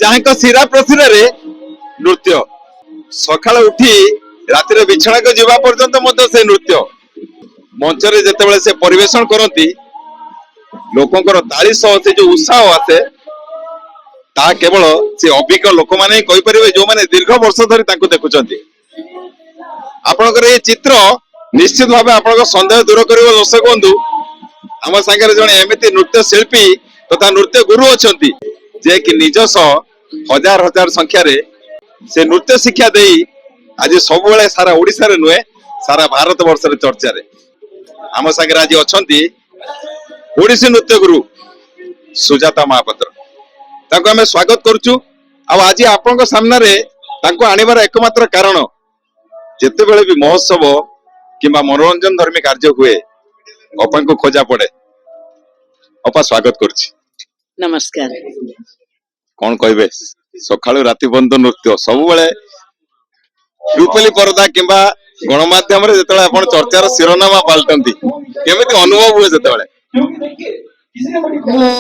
ଯାହାଙ୍କ ଶିରା ପ୍ରଶିରାରେ ନୃତ୍ୟ ସକାଳ ଉଠି ରାତିରେ ବିଛଣାକୁ ଯିବା ପର୍ଯ୍ୟନ୍ତ ମଧ୍ୟ ସେ ନୃତ୍ୟ ମଞ୍ଚରେ ଯେତେବେଳେ ସେ ପରିବେଷଣ କରନ୍ତି ଲୋକଙ୍କର ତାଳି ସହ ସେ ଯୋଉ ଉତ୍ସାହ ଆସେ ତାହା କେବଳ ସେ ଅଭିଜ୍ଞ ଲୋକମାନେ ହିଁ କହିପାରିବେ ଯୋଉମାନେ ଦୀର୍ଘ ବର୍ଷ ଧରି ତାଙ୍କୁ ଦେଖୁଛନ୍ତି। ଆପଣଙ୍କର ଏଇ ଚିତ୍ର ନିଶ୍ଚିତ ଭାବେ ଆପଣଙ୍କ ସନ୍ଦେହ ଦୂର କରିବ। ଦର୍ଶକ ବନ୍ଧୁ ଆମ ସାଙ୍ଗରେ ଜଣେ ଏମିତି ନୃତ୍ୟ ଶିଳ୍ପୀ ତଥା ନୃତ୍ୟ ଗୁରୁ ଅଛନ୍ତି ଯେ କି ନିଜ ସହ ହଜାର ହଜାର ସଂଖ୍ୟାରେ ସେ ନୃତ୍ୟ ଶିକ୍ଷା ଦେଇ ଆଜି ସବୁବେଳେ ସାରା ଓଡିଶାରେ ନୁହେଁ ସାରା ଭାରତ ବର୍ଷରେ ଚର୍ଚ୍ଚାରେ। ଆମ ସାଙ୍ଗରେ ଆଜି ଅଛନ୍ତି ଓଡିଶୀ ନୃତ୍ୟ ଗୁରୁ ସୁଜାତା ମହାପାତ୍ର। ତାଙ୍କୁ ଆମେ ସ୍ୱାଗତ କରୁଛୁ। ଆଉ ଆଜି ଆପଣଙ୍କ ସାମ୍ନାରେ ତାଙ୍କୁ ଆଣିବାର एकमात्र କାରଣ ଯେତେବେଳେ ବି ମହୋତ୍ସବ କିମ୍ବା ମନୋରଞ୍ଜନ ଧର୍ମୀ କାର୍ଯ୍ୟ ହୁଏ ଅପାଙ୍କୁ ଖୋଜା ପଡେ। ଅପା ସ୍ୱାଗତ କରୁଛି। ନମସ୍କାର। କଣ କହିବେ ସକାଳୁ ରାତି ପର୍ଯ୍ୟନ୍ତ ନୃତ୍ୟ ସବୁବେଳେ ରୂପଲି ପରଦା କିମ୍ବା ଗଣମାଧ୍ୟମରେ ଯେତେବେଳେ ଆପଣ ଚର୍ଚ୍ଚାର ଶିରୋନାମା ପାଲଟନ୍ତି କେମିତି ଅନୁଭବ ହୁଏ ସେତେବେଳେ? ମୁଁ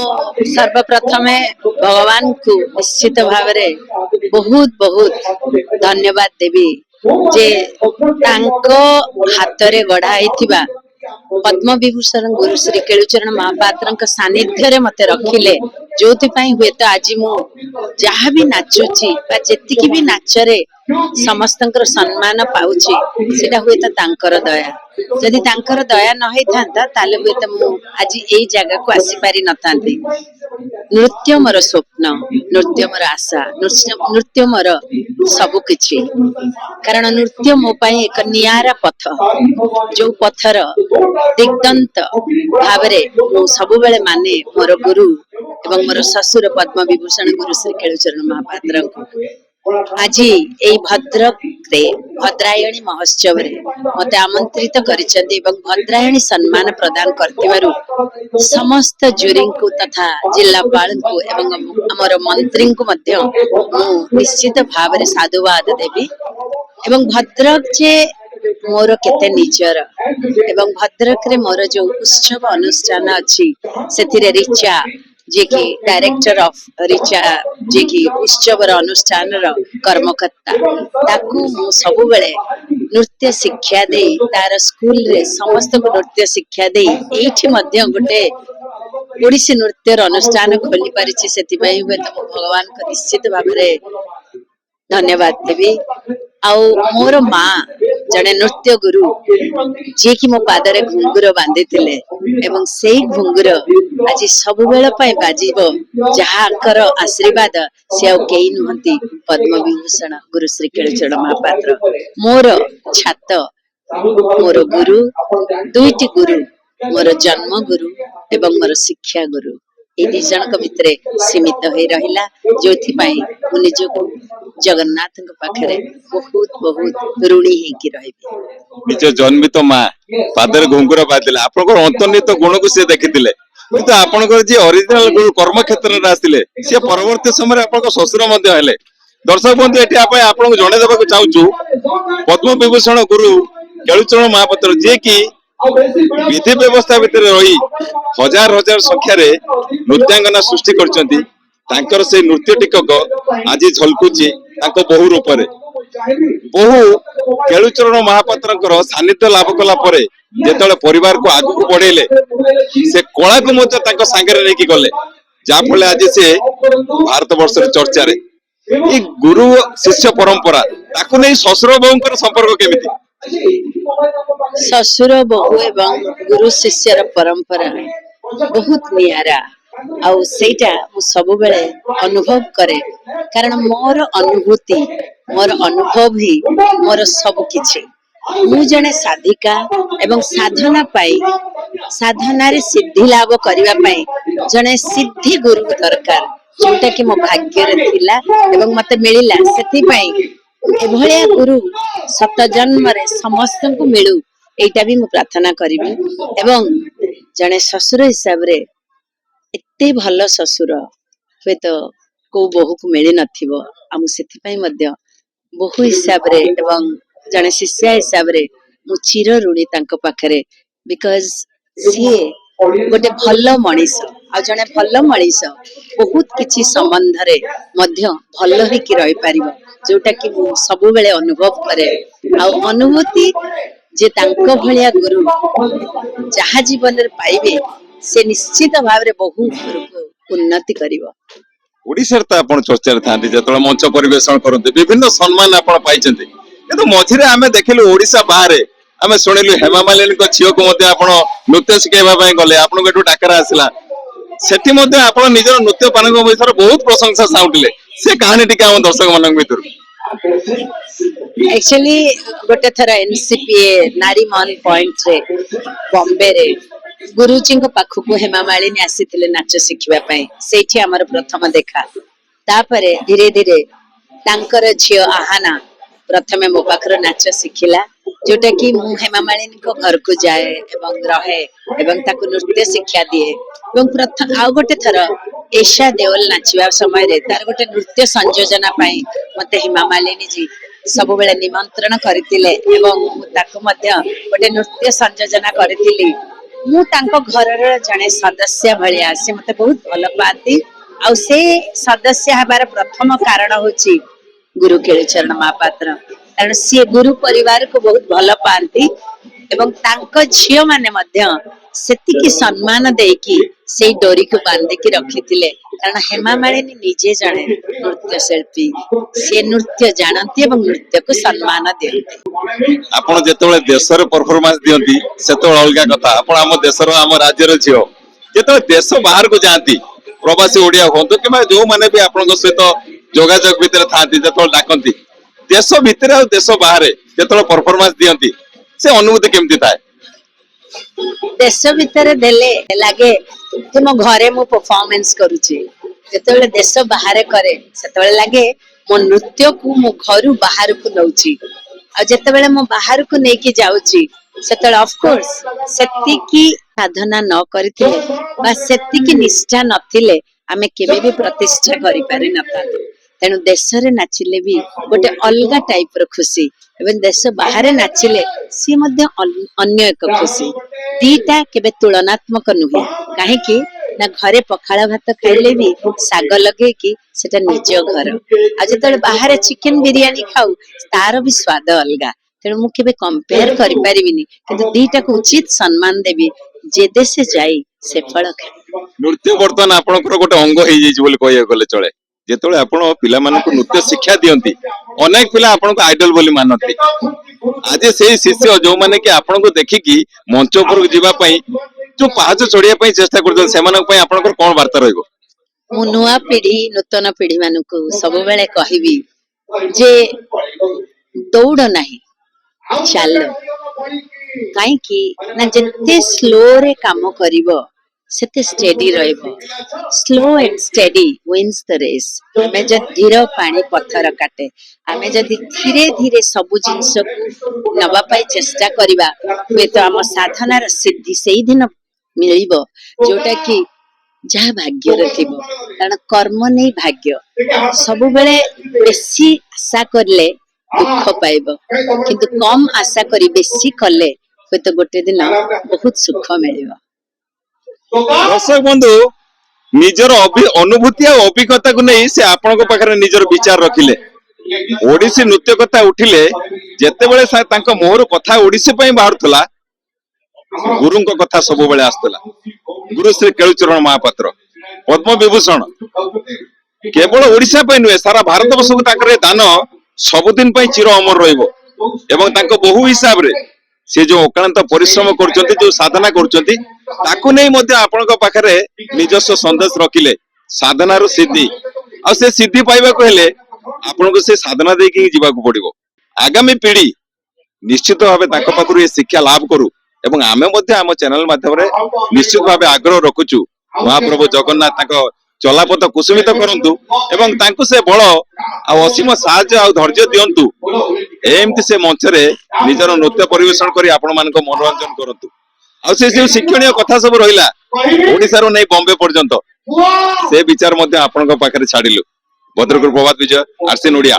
ସର୍ବପ୍ରଥମେ ଭଗବାନଙ୍କୁ ନିଶ୍ଚିତ ଭାବରେ ବହୁତ ବହୁତ ଧନ୍ୟବାଦ ଦେବି ଯେ ତାଙ୍କ ହାତରେ ଗଢା ହେଇଥିବା ପଦ୍ମ ବିଭୂଷଣ ଗୁରୁ ଶ୍ରୀ କେଳୁଚରଣ ମହାପାତ୍ରଙ୍କ ସାନିଧ୍ୟରେ ମତେ ରଖିଲେ, ଯୋଉଥିପାଇଁ ହୁଏତ ଆଜି ମୁଁ ଯାହା ବି ନାଚୁଛି ବା ଯେତିକି ବି ନାଚରେ ସମସ୍ତଙ୍କର ସମ୍ମାନ ପାଉଛି ସେଟା ହୁଏତ ତାଙ୍କର ଦୟା। ଯଦି ତାଙ୍କର ଦୟା ନ ହେଇଥାନ୍ତା ତାହେଲେ ହୁଏତ ମୁଁ ଆଜି ଏଇ ଜାଗାକୁ ଆସିପାରି ନଥାନ୍ତି। ନୃତ୍ୟ ମୋର ସ୍ୱପ୍ନ, ନୃତ୍ୟ ମୋର ଆଶା, ନୃତ୍ୟ ମୋର ସବୁ କିଛି। କାରଣ ନୃତ୍ୟ ମୋ ପାଇଁ ଏକ ନିଆରା ପଥ, ଯୋଉ ପଥର ଦିଗନ୍ତ ଭାବରେ ମୁଁ ସବୁବେଳେ ମାନେ ମୋର ଗୁରୁ ଏବଂ ମୋର ଶ୍ୱଶୁର ପଦ୍ମ ବିଭୂଷଣ ଗୁରୁ ଶ୍ରୀ କେଳୁଚରଣ ମହାପାତ୍ରଙ୍କୁ। ଆଜି ଏଇ ଭଦ୍ରକରେ ଭଦ୍ରାୟଣୀ ମହୋତ୍ସବରେ ମତେ ଆମନ୍ତ୍ରିତ କରିଛନ୍ତି ଏବଂ ଭଦ୍ରାୟଣୀ ସମ୍ମାନ ପ୍ରଦାନ କରିଥିବାରୁ ସମସ୍ତ ଜୁରିଙ୍କୁ ତଥା ଜିଲ୍ଲାପାଳଙ୍କୁ ଏବଂ ଆମର ମନ୍ତ୍ରୀଙ୍କୁ ମଧ୍ୟ ମୁଁ ନିଶ୍ଚିତ ଭାବରେ ସାଧୁବାଦ ଦେବି। ଏବଂ ଭଦ୍ରକ ଯେ ମୋର କେତେ ନିଜର ଏବଂ ଭଦ୍ରକରେ ମୋର ଯୋଉ ଉତ୍ସବ ଅନୁଷ୍ଠାନ ଅଛି ସେଥିରେ ରିଚା ଯିଏକି ଡାଇରେକ୍ଟର ଅଫ ରିଚା ଯିଏକି ଉତ୍ସବର ଅନୁଷ୍ଠାନର କର୍ମକର୍ତ୍ତା, ତାକୁ ମୁଁ ସବୁବେଳେ ନୃତ୍ୟ ଶିକ୍ଷା ଦେଇ ତାର ସ୍କୁଲରେ ସମସ୍ତଙ୍କୁ ନୃତ୍ୟ ଶିକ୍ଷା ଦେଇ ଏଇଠି ମଧ୍ୟ ଗୋଟେ ଓଡିଶୀ ନୃତ୍ୟର ଅନୁଷ୍ଠାନ ଖୋଲି ପାରିଛି। ସେଥିପାଇଁ ହୁଏତ ମୁଁ ଭଗବାନଙ୍କ ନିଶ୍ଚିତ ଭାବରେ ଧନ୍ୟବାଦ ଦେବି। ଆଉ ମୋର ମା ଜଣେ ନୃତ୍ୟ ଗୁରୁ ଯିଏକି ମୋ ପାଦରେ ଘୁଙ୍ଗୁର ବାନ୍ଧିଥିଲେ ଏବଂ ସେଇ ଘୁଙ୍ଗୁର ଆଜି ସବୁବେଳ ପାଇଁ ବାଜିବ, ଯାହାଙ୍କର ଆଶୀର୍ବାଦ ସେ ଆଉ କେହି ନୁହନ୍ତି ପଦ୍ମ ବିଭୂଷଣ ଗୁରୁ ଶ୍ରୀ କେଳୁଚରଣ ମହାପାତ୍ର। ମୋର ଛାତ, ମୋର ଗୁରୁ, ଦୁଇଟି ଗୁରୁ, ମୋର ଜନ୍ମ ଗୁରୁ ଏବଂ ମୋର ଶିକ୍ଷା ଗୁରୁ, ଏଇ ଦି ଜଣଙ୍କ ଭିତରେ ସୀମିତ ହୋଇ ରହିଲା, ଯୋଉଥିପାଇଁ ମୁଁ ନିଜକୁ ଜଗନ୍ନାଥଙ୍କ ପାଖରେ ବହୁତ ବହୁତ ଋଣୀ ହେଇକି ରହିବି। ନିଜ ଜନ୍ମିତ ମା ପାଦରେ ଘୁଙ୍ଗୁର ବାଜିଲେ ଆପଣଙ୍କର ଅନ୍ତର୍ନିହିତ ଗୁଣକୁ ସେ ଦେଖିଥିଲେ, କିନ୍ତୁ ଆପଣଙ୍କର ଯିଏ ଅରିଜିନାଲ ଗୁରୁ କର୍ମକ୍ଷେତ୍ରରେ ଆସିଲେ ସିଏ ପରବର୍ତ୍ତୀ ସମୟରେ ଆପଣଙ୍କ ଶ୍ୱଶୁର ମଧ୍ୟ ହେଲେ। ଦର୍ଶକ ବନ୍ଧୁ ଏଠି ଆପଣଙ୍କୁ ଜଣେଇଦେବାକୁ ଚାହୁଁଛୁ ପଦ୍ମ ବିଭୂଷଣ ଗୁରୁ କେଳୁଚରଣ ମହାପାତ୍ର ଯିଏକି ବିଧି ବ୍ୟବସ୍ଥା ଭିତରେ ରହି ହଜାର ହଜାର ସଂଖ୍ୟାରେ ନୃତ୍ୟାଙ୍ଗନା ସୃଷ୍ଟି କରିଛନ୍ତି। ତାଙ୍କର ସେଇ ନୃତ୍ୟ ଟିକକ ଆଜି ଝଲକୁଛି ତାଙ୍କ ବୋହୂ ରୂପରେ। ବୋହୂ କେଳୁଚରଣ ମହାପାତ୍ରଙ୍କର ସାନ୍ନିଧ୍ୟ ଲାଭ କଲା ପରେ ଯେତେବେଳେ ପରିବାରକୁ ଆଗକୁ ବଢେଇଲେ ସେ କଳାକୁ ମଧ୍ୟ ତାଙ୍କ ସାଙ୍ଗରେ ନେଇକି ଗଲେ, ଯାହା ଫଳରେ ଆଜି ସେ ଭାରତ ବର୍ଷରେ ଚର୍ଚ୍ଚାରେ। ଏଇ ଗୁରୁ ଶିଷ୍ୟ ପରମ୍ପରା ତାକୁ ନେଇ ଶ୍ୱଶୁର ବୋହୂଙ୍କର ସମ୍ପର୍କ କେମିତି? ଶ୍ୱଶୁର ବୋହୂ ଏବଂ ଗୁରୁ ଶିଷ୍ୟର ପରମ୍ପରା ବହୁତ ନିଆରା, ଆଉ ସେଇଟା ମୁଁ ସବୁବେଳେ ଅନୁଭବ କରେ। କାରଣ ମୋର ଅନୁଭୂତି, ମୋର ଅନୁଭବ ହିଁ ମୋର ସବୁ କିଛି। ମୁଁ ଜଣେ ସାଧିକା ଏବଂ ସାଧନା ପାଇଁ, ସାଧନାରେ ସିଦ୍ଧି ଲାଭ କରିବା ପାଇଁ ଜଣେ ସିଦ୍ଧି ଗୁରୁ ଦରକାର, ଯୋଉଟା କି ମୋ ଭାଗ୍ୟରେ ଥିଲା ଏବଂ ମତେ ମିଳିଲା। ସେଥିପାଇଁ ଏଭଳିଆ ଗୁରୁ ସତ ଜନ୍ମରେ ସମସ୍ତଙ୍କୁ ମିଳୁ, ଏଇଟା ବି ମୁଁ ପ୍ରାର୍ଥନା କରିବି। ଏବଂ ଜଣେ ଶ୍ୱଶୁର ହିସାବରେ ଏତେ ଭଲ ଶ୍ୱଶୁର ହୁଏତ କୋଉ ବୋହୂକୁ ମିଳି ନଥିବ। ଆଉ ମୁଁ ସେଥିପାଇଁ ମଧ୍ୟ ବୋହୂ ହିସାବରେ ଏବଂ ଜଣେ ଶିଷ୍ୟା ହିସାବରେ ମୁଁ ଚିର ଋଣୀ ତାଙ୍କ ପାଖରେ। ବିକଜ ସିଏ ଗୋଟେ ଭଲ ମଣିଷ, ଆଉ ଜଣେ ଭଲ ମଣିଷ ବହୁତ କିଛି ସମ୍ବନ୍ଧରେ ମଧ୍ୟ ଭଲ ହେଇକି ରହିପାରିବ, ଯୋଉଟା କି ମୁଁ ସବୁବେଳେ ଅନୁଭବ କରେ। ଆଉ ଅନୁଭୂତି ଯେ ତାଙ୍କ ଭଳିଆ ଗୁରୁ ଯାହା ଜୀବନରେ ପାଇବେ ସେ ନିଶ୍ଚିତ ଭାବରେ ବହୁ ଉପରକୁ ଉନ୍ନତି କରିବ। ଓଡିଶାରେ ତ ଆପଣ ଚର୍ଚ୍ଚାରେ ଥାନ୍ତି, ଯେତେବେଳେ ମଞ୍ଚ ପରିବେଷଣ କରନ୍ତି ବିଭିନ୍ନ ସମ୍ମାନ ଆପଣ ପାଇଛନ୍ତି, କିନ୍ତୁ ମଝିରେ ଆମେ ଦେଖିଲୁ ଓଡିଶା ବାହାରେ ଆମେ ଶୁଣିଲୁ ହେମା ମାଲିନୀଙ୍କ ଝିଅକୁ ମଧ୍ୟ ଆପଣ ନୃତ୍ୟ ଶିଖେଇବା ପାଇଁ ଗଲେ, ଆପଣଙ୍କୁ ଏଠୁ ଡାକରା ଆସିଲା, ସେଠି ମଧ୍ୟ ଆପଣ ନିଜର ନୃତ୍ୟ ପାରଙ୍ଗ ବିଷୟରେ ବହୁତ ପ୍ରଶଂସା ସାଉଁଟିଲେ। ସେ କାହାଣୀ ଟିକେ ଆମ ଦର୍ଶକ ମାନଙ୍କ ଭିତରୁ। ଆକ୍ଚୁଆଲି ଗୋଟେ ଥର ଏନସିପିଏ ନାରୀମନ ପଏଣ୍ଟରେ ବମ୍ବେରେ ଗୁରୁଜୀଙ୍କ ପାଖକୁ ହେମା ମାଳିନୀ ଆସିଥିଲେ ନାଚ ଶିଖିବା ପାଇଁ। ସେଇଠି ଆମର ପ୍ରଥମ ଦେଖା। ତାପରେ ଧୀରେ ଧୀରେ ତାଙ୍କର ଝିଅ ଆହାନା ପ୍ରଥମେ ମୋ ପାଖରୁ ନାଚ ଶିଖିଲା, ଯୋଉଟା କି ମୁଁ ହେମା ମାଳିନୀଙ୍କ ଘରକୁ ଯାଏ ଏବଂ ରହେ ଏବଂ ତାକୁ ନୃତ୍ୟ ଶିକ୍ଷା ଦିଏ। ଏବଂ ଆଉ ଗୋଟେ ଥର ଏଶା ଦେଓଲ ନାଚିବା ସମୟରେ ତାର ଗୋଟେ ନୃତ୍ୟ ସଂଯୋଜନା ପାଇଁ ମତେ ହେମା ମାଳିନୀ ଜୀ ସବୁବେଳେ ନିମନ୍ତ୍ରଣ କରିଥିଲେ ଏବଂ ମୁଁ ତାକୁ ମଧ୍ୟ ଗୋଟେ ନୃତ୍ୟ ସଂଯୋଜନା କରିଥିଲି। ମୁଁ ତାଙ୍କ ଘରର ଜଣେ ସଦସ୍ୟ ଭଳିଆ, ସେ ମତେ ବହୁତ ଭଲ ପାଆନ୍ତି। ଆଉ ସେ ସଦସ୍ୟ ହେବାର ପ୍ରଥମ କାରଣ ହଉଛି ଗୁରୁ କେଳୁଚରଣ ମହାପାତ୍ର, କାରଣ ସିଏ ଗୁରୁ ପରିବାରକୁ ବହୁତ ଭଲ ପାଆନ୍ତି ଏବଂ ତାଙ୍କ ଝିଅ ମାନେ ମଧ୍ୟ ସେତିକି ସମ୍ମାନ ଦେଇକି ସେଇ ଡୋରିକୁ ବାନ୍ଧିକି ରଖିଥିଲେ। କାରଣ ହେମା ମାଳିନୀ ନିଜେ ଜଣେ ନୃତ୍ୟ ଶିଳ୍ପୀ, ସେ ନୃତ୍ୟ ଜାଣନ୍ତି ଏବଂ ନୃତ୍ୟକୁ ସମ୍ମାନ ଦିଅନ୍ତି। ଆପଣ ଯେତେବେଳେ ଦେଶରେ ପରଫରମାନ୍ସ ଦିଅନ୍ତି ସେତେବେଳେ ଅଲଗା କଥା, ଆପଣ ଆମ ଦେଶର ଆମ ରାଜ୍ୟର ଝିଅ, ଯେତେବେଳେ ଦେଶ ବାହାରକୁ ଯାଆନ୍ତି ପ୍ରବାସୀ ଓଡିଆ ହୁଅନ୍ତୁ କିମ୍ବା ଯୋଉମାନେ ବି ଆପଣଙ୍କ ସହିତ ଯୋଗାଯୋଗ ଭିତରେ ଥାଆନ୍ତି, ଯେତେବେଳେ ଡାକନ୍ତି ଦେଶ ଭିତରେ ଆଉ ଦେଶ ବାହାରେ ଯେତେବେଳେ ପରଫରମାନ୍ସ ଦିଅନ୍ତି ସେ ଅନୁଭୂତି କେମିତି ଥାଏ? ଦେଶ ଭିତରେ ଦେଲେ ଲାଗେ ଯେ ମୋ ଘରେ ମୁଁ ପରଫର୍ମାନ୍ସ କରୁଛି, ଯେତେବେଳେ ଦେଶ ବାହାରେ କରେ ସେତେବେଳେ ଲାଗେ ମୋ ନୃତ୍ୟକୁ ମୁଁ ଘରୁ ବାହାରକୁ ନଉଛି। ଆଉ ଯେତେବେଳେ ମୁଁ ବାହାରକୁ ନେଇକି ଯାଉଛି ସେତେବେଳେ ଅଫକୋର୍ସ ସେତିକି ସାଧନା ନ କରିଥିଲେ ବା ସେତିକି ନିଷ୍ଠା ନଥିଲେ ଆମେ କେବେ ବି ପ୍ରତିଷ୍ଠା କରିପାରି ନଥାନ୍ତୁ। ତେଣୁ ଦେଶରେ ନାଚିଲେ ବି ଗୋଟେ ଅଲଗା ଟାଇପର ଖୁସି ଏବଂ ଦେଶ ବାହାରେ ନାଚିଲେ ସିଏ ମଧ୍ୟ ଅନ୍ୟ ଏକ ଖୁସି। ଦିଟା କେବେ ତୁଳନାତ୍ମକ ନୁହେଁ, କାହିଁକି ନା ଘରେ ପଖାଳ ଭାତ ଖାଇଲେ ବି ଶାଗ ଲଗେଇକି ସେଟା ନିଜ ଘର, ଆଉ ଯେତେବେଳେ ବାହାରେ ଚିକେନ ବିରିୟାନୀ ଖାଉ ତାର ବି ସ୍ୱାଦ ଅଲଗା। ତେଣୁ ମୁଁ କେବେ କମ୍ପେୟାର କରିପାରିବିନି, କିନ୍ତୁ ଦିଟାକୁ ଉଚିତ ସମ୍ମାନ ଦେବି। ଯେ ଦେଶେ ଯାଇ ସେ ଫଳ ଖାଏ। ନୃତ୍ୟ ବର୍ତ୍ତମାନ ଆପଣଙ୍କର ଗୋଟେ ଅଙ୍ଗ ହେଇଯାଇଛି ବୋଲି କହିବାକୁ ଗଲେ ଚଳେ। ଯେତେବେଳେ ଆପଣ ପିଲାମାନଙ୍କୁ ନୃତ୍ୟ ଶିକ୍ଷା ଦିଅନ୍ତି ଅନେକ ପିଲା ଆପଣଙ୍କୁ ଆଇଡଲ ବୋଲି ମାନନ୍ତି। ଆଜି ସେଇ ଶିଷ୍ୟ ଯୋଉମାନେ କି ଆପଣଙ୍କୁ ଦେଖିକି ମଞ୍ଚ ଉପରକୁ ଯିବା ପାଇଁ ଯୋଉ ପାହାଚ ଚଢିବା ପାଇଁ ଚେଷ୍ଟା କରୁଛନ୍ତି ସେମାନଙ୍କ ପାଇଁ ଆପଣଙ୍କର କଣ ବାର୍ତ୍ତା ରହିବ? ମୁଁ ନୂଆ ପିଢି ନୂତନ ପିଢି ମାନଙ୍କୁ ସବୁବେଳେ କହିବି ଯେ ଦୌଡ଼ ନାହିଁ, ଚାଲ। କାହିଁକି ନା ଯେତେ ସ୍ଲୋରେ କାମ କରିବ ସେତେ ସ୍ଟେଡି ରହିବ। Slow and steady wins the race. ଆମେ ଯଦି ଧୀର ପାଣି ପଥର କାଟେ, ଆମେ ଯଦି ଧୀରେ ଧୀରେ ସବୁ ଜିନିଷକୁ ନବା ପାଇଁ ଚେଷ୍ଟା କରିବା ହୁଏତ ଆମ ସାଧନାର ସିଦ୍ଧି ସେଇଦିନ ମିଳିବ ଯୋଉଟା କି ଯାହା ଭାଗ୍ୟରେ ଥିବ। କାରଣ କର୍ମ ନେଇ ଭାଗ୍ୟ, ସବୁବେଳେ ବେଶୀ ଆଶା କଲେ ଦୁଃଖ ପାଇବ, କିନ୍ତୁ କମ ଆଶା କରି ବେଶୀ କଲେ ହୁଏତ ଗୋଟେ ଦିନ ବହୁତ ସୁଖ ମିଳିବ। ଦର୍ଶକ ବନ୍ଧୁ ନିଜର ଅନୁଭୂତି ଆଉ ଅଭିଜ୍ଞତାକୁ ନେଇ ସେ ଆପଣଙ୍କ ପାଖରେ ନିଜର ବିଚାର ରଖିଲେ। ଓଡିଶୀ ନୃତ୍ୟ କଥା ଉଠିଲେ ଯେତେବେଳେ ତାଙ୍କ ମୁହଁରୁ କଥା ଓଡିଶୀ ପାଇଁ ବାହାରୁଥିଲା ଗୁରୁଙ୍କ କଥା ସବୁବେଳେ ଆସୁଥିଲା। ଗୁରୁ ଶ୍ରୀ କେଳୁଚରଣ ମହାପାତ୍ର ପଦ୍ମ ବିଭୂଷଣ କେବଳ ଓଡିଶା ପାଇଁ ନୁହେଁ ସାରା ଭାରତ ବର୍ଷକୁ ତାଙ୍କର ଏ ଦାନ ସବୁଦିନ ପାଇଁ ଚିର ଅମର ରହିବ। ଏବଂ ତାଙ୍କ ବହୁ ହିସାବରେ ସେ ଯୋଉ ଅକ୍ଳାନ୍ତ ପରିଶ୍ରମ କରୁଛନ୍ତି, ଯୋଉ ସାଧନା କରୁଛନ୍ତି ତାକୁ ନେଇ ମଧ୍ୟ ଆପଣଙ୍କ ପାଖରେ ନିଜସ୍ୱ ସନ୍ଦେଶ ରଖିଲେ ସାଧନାର ସିଦ୍ଧି। ଆଉ ସେ ସିଦ୍ଧି ପାଇବାକୁ ହେଲେ ଆପଣଙ୍କୁ ସେ ସାଧନା ଦେଇକି ହିଁ ଯିବାକୁ ପଡିବ। ଆଗାମୀ ପିଢି ନିଶ୍ଚିତ ଭାବେ ତାଙ୍କ ପାଖରୁ ଏ ଶିକ୍ଷା ଲାଭ କରୁ ଏବଂ ଆମେ ମଧ୍ୟ ଆମ ଚ୍ୟାନେଲ ମାଧ୍ୟମରେ ନିଶ୍ଚିତ ଭାବେ ଆଗ୍ରହ ରଖୁଛୁ ମହାପ୍ରଭୁ ଜଗନ୍ନାଥ ତାଙ୍କ ଚଲାପଥ କୁସୁମିତ କରନ୍ତୁ ଏବଂ ତାଙ୍କୁ ସେ ବଳ ଆଉ ଅସୀମ ସାହାଯ୍ୟ ଆଉ ଧୈର୍ଯ୍ୟ ଦିଅନ୍ତୁ। ଏମିତି ସେ ମଞ୍ଚରେ ନିଜର ନୃତ୍ୟ ପରିବେଷଣ କରି ଆପଣ ମାନଙ୍କ ମନୋରଞ୍ଜନ କରନ୍ତୁ। ଆଉ ସେ ଯୋଉ ଶିକ୍ଷଣୀୟ କଥା ସବୁ ରହିଲା ଓଡିଶାରୁ ନେଇ ବମ୍ବେ ପର୍ଯ୍ୟନ୍ତ ସେ ବିଚାର ମଧ୍ୟ ଆପଣଙ୍କ ପାଖରେ ଛାଡିଲୁ। ଭଦ୍ରକରୁ ପ୍ରଭାତ ବିଜୟ, ଆରସିଏନ୍ ଓଡ଼ିଆ।